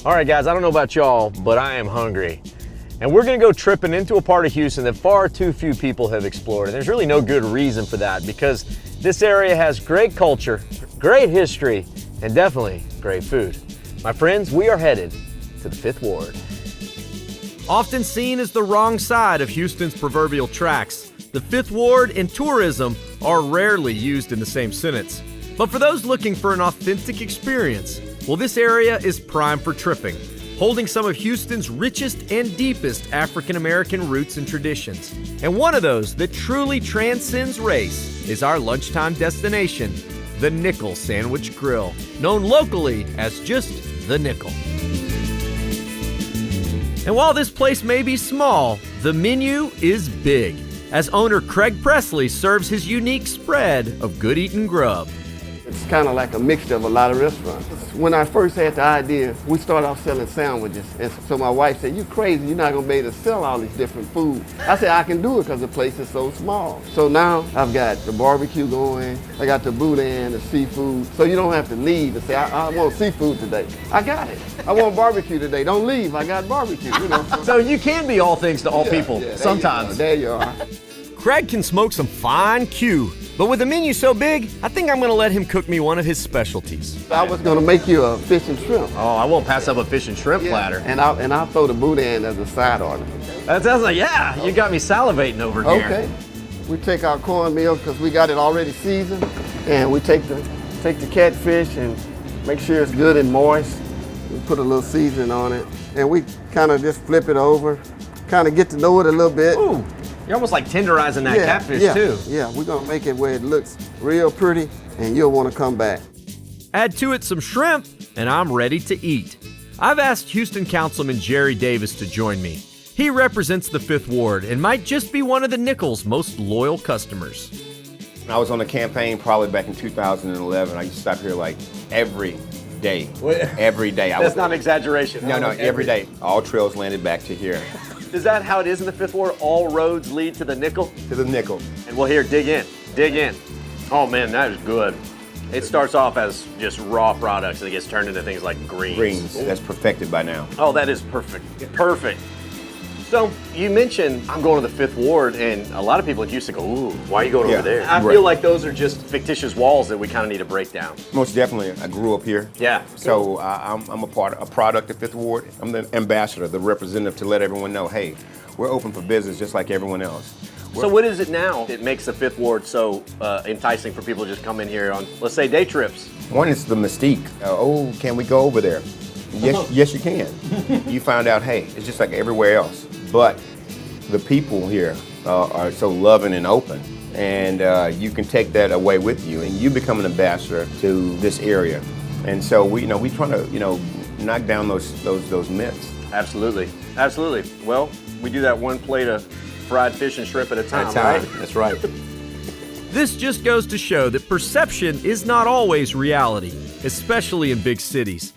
All right, guys, I don't know about y'all, but I am hungry. And we're gonna go tripping into a part of Houston that far too few people have explored. And there's really no good reason for that because this area has great culture, great history, and definitely great food. My friends, we are headed to the 5th Ward. Often seen as the wrong side of Houston's proverbial tracks, the 5th Ward and tourism are rarely used in the same sentence. But for those looking for an authentic experience, well, this area is prime for tripping, holding some of Houston's richest and deepest African-American roots and traditions. And one of those that truly transcends race is our lunchtime destination, the Nickel Sandwich Grill, known locally as just the Nickel. And while this place may be small, the menu is big, as owner Craig Presley serves his unique spread of good eating grub. It's kind of like a mixture of a lot of restaurants. When I first had the idea, we started off selling sandwiches. And so my wife said, "You crazy, you're not gonna be able to sell all these different foods." I said, "I can do it because the place is so small." So now I've got the barbecue going, I got the Boudain, the seafood. So you don't have to leave and say, I want seafood today. I got it. I want barbecue today. Don't leave, I got barbecue, you know. So you can be all things to all people, there sometimes. There you are. Craig can smoke some fine Q, but with a menu so big, I think I'm gonna let him cook me one of his specialties. I was gonna make you a fish and shrimp. Oh, I won't pass up a fish and shrimp platter. And I'll throw the Boudain as a side order. That sounds like, yeah, you got me salivating over here. Okay. We take our cornmeal because we got it already seasoned, and we take the catfish and make sure it's good and moist. We put a little seasoning on it, and we kind of just flip it over, kind of get to know it a little bit. Ooh, you're almost like tenderizing that catfish too. Yeah, we're gonna make it where it looks real pretty, and you'll want to come back. Add to it some shrimp, and I'm ready to eat. I've asked Houston Councilman Jerry Davis to join me. He represents the 5th Ward and might just be one of the Nickel's most loyal customers. I was on the campaign probably back in 2011. I used to stop here like every day. Every day. That's not an exaggeration. No, every day. All trails landed back to here. Is that how it is in the 5th Ward? All roads lead to the Nickel? To the Nickel. And well, here, dig in. Oh man, that is good. It starts off as just raw products and it gets turned into things like greens. Greens, that's perfected by now. Oh, that is perfect, perfect. So you mentioned I'm going to the 5th Ward, and a lot of people in Houston go, "Ooh, why are you going over there?" I feel like those are just fictitious walls that we kind of need to break down. Most definitely, I grew up here. Yeah. So I'm a product of 5th Ward. I'm the ambassador, the representative to let everyone know, hey, we're open for business just like everyone else. So what is it now that makes the 5th Ward so enticing for people to just come in here on, let's say, day trips? One is the mystique. Oh, can we go over there? Yes, you can. You find out, hey, it's just like everywhere else. But the people here are so loving and open, and you can take that away with you, and you become an ambassador to this area. And so we try to knock down those myths. Absolutely, absolutely. Well, we do that one plate of fried fish and shrimp at a time, right? That's right. This just goes to show that perception is not always reality, especially in big cities.